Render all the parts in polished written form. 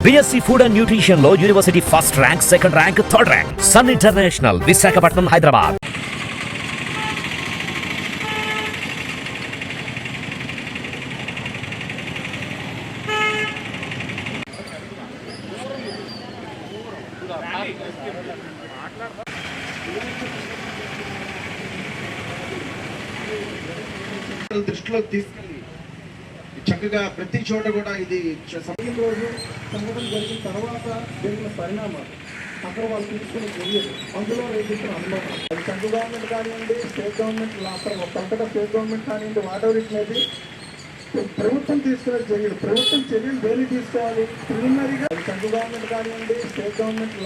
BSc Food and Nutrition లో university first rank, second rank, third rank. Sun International, Visakhapatnam, Hyderabad. దృష్టిలోకి తీసుకెళ్ళి చక్కగా ప్రతి చోట కూడా ఇది రోజు సంఘటన జరిగిన తర్వాత జరిగిన పరిణామాలు అక్కడ వాళ్ళు తీసుకునే చర్యలు అందులో రేపిస్తున్న అనుభవం అది సెంట్రల్ గవర్నమెంట్ కానివ్వండి, స్టేట్ గవర్నమెంట్ కొత్తగా స్టేట్ గవర్నమెంట్ కానివ్వండి, వాటెవర్ ఇట్ మేబీ ప్రభుత్వం తీసుకునే చర్యలు, ప్రభుత్వం చర్యలు వేరే తీసుకోవాలి. ప్రిలిమినరీగా సెంట్రల్ గవర్నమెంట్ కానివ్వండి, స్టేట్ గవర్నమెంట్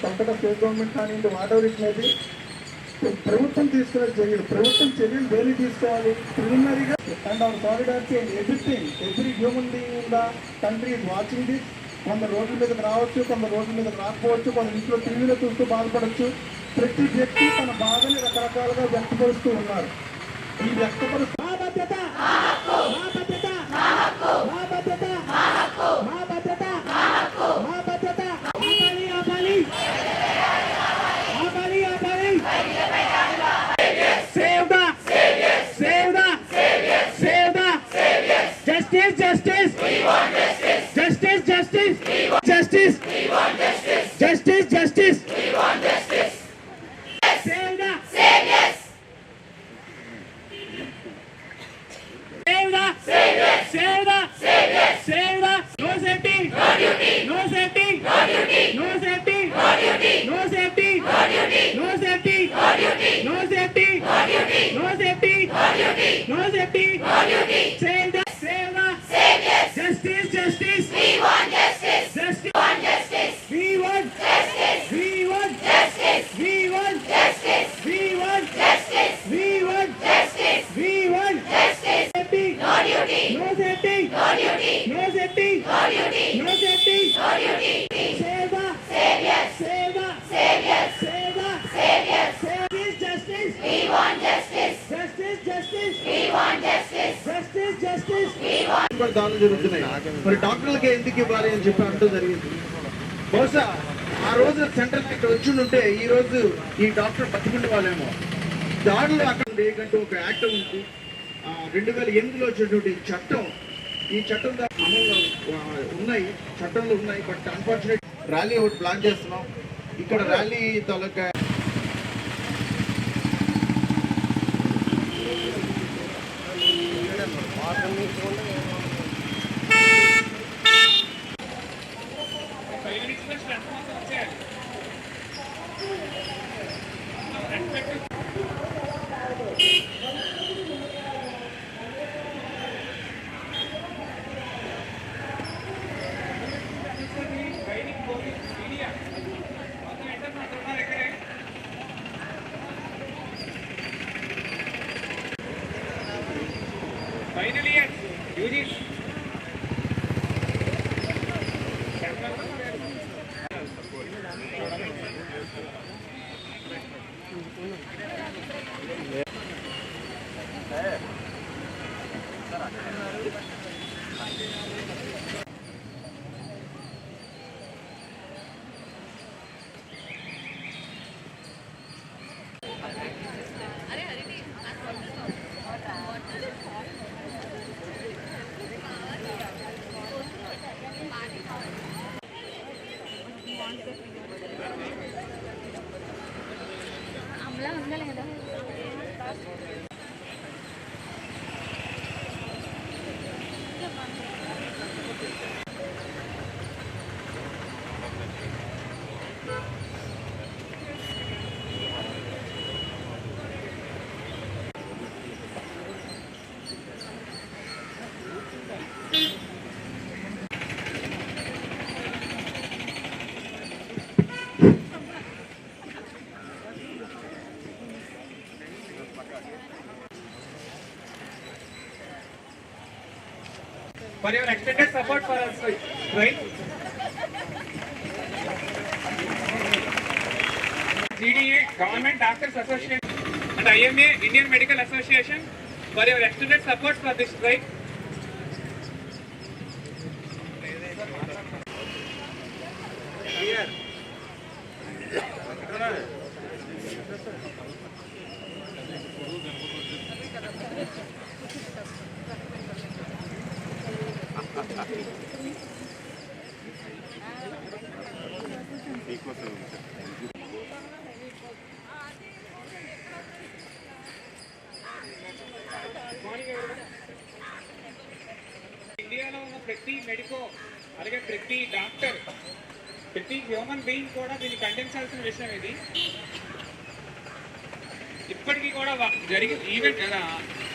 కొత్తగా స్టేట్ గవర్నమెంట్ కానివ్వండి, వాటెవర్ ఇట్ మేబీ ప్రభుత్వం తీసుకునే చర్యలు, ప్రభుత్వం చర్యలు వేరే తీసుకోవాలి. ప్రిలిమినరీగా and our solidarity and everything, every human being in the country is watching this. కొందరు రోడ్ల మీదకి రావచ్చు, కొందరు రోడ్ల మీదకి రాకపోవచ్చు, కొందరు ఇంట్లో టీవీలో చూస్తూ బాధపడవచ్చు. ప్రతి వ్యక్తి తన బాధని రకరకాలుగా వ్యక్తపరుస్తూ ఉన్నారు. ఈ వ్యక్తపరుస్తూ దాడులు జరుగుతున్నాయి. మరి డాక్టర్లకే ఎందుకు ఇవ్వాలి అని చెప్పి అంటూ జరిగింది. బహుశా ఆ రోజు సెంట్రల్ యాక్ట్ వచ్చి ఉంటే ఈ రోజు ఈ డాక్టర్ బతికుండే వాళ్ళేమో. దాడులు అక్కడ కంటూ ఒక యాక్ట్ ఉంది, 2008లో వచ్చినటువంటి చట్టం. ఈ చట్టం అమలు ఉన్నాయి, చట్టంలో ఉన్నాయి. బట్ అన్ఫార్చునేట్ ర్యాలీ ఒకటి ప్లాన్ చేస్తున్నాం. ఇక్కడ rally taluka Finally, UG. For your extended support for us, right? GDA, Government Doctors Association, and IMA, Indian Medical Association, for your extended support for this strike. ఇండియాలో ఉన్న ప్రతి medico అలాగే ప్రతి doctor ప్రతి human being కూడా దీన్ని ఖండించాల్సిన విషయం ఇది. ఇప్పటికీ కూడా జరిగి ఈవెంట్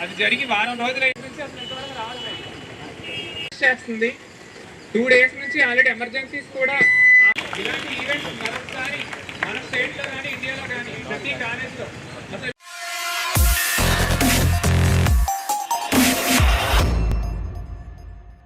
అది జరిగి వారం రోజుల నుంచి అసలు ఇంతవరకు రావట్లేదు చేస్తుంది. 2 days నుంచి ఆల్రెడీ ఎమర్జెన్సీస్ కూడా. ఇలాంటి ఈవెంట్స్ మరొకసారి మన స్టేట్లో కానీ ఇండియాలో కానీ ప్రతి కాలేజ్లో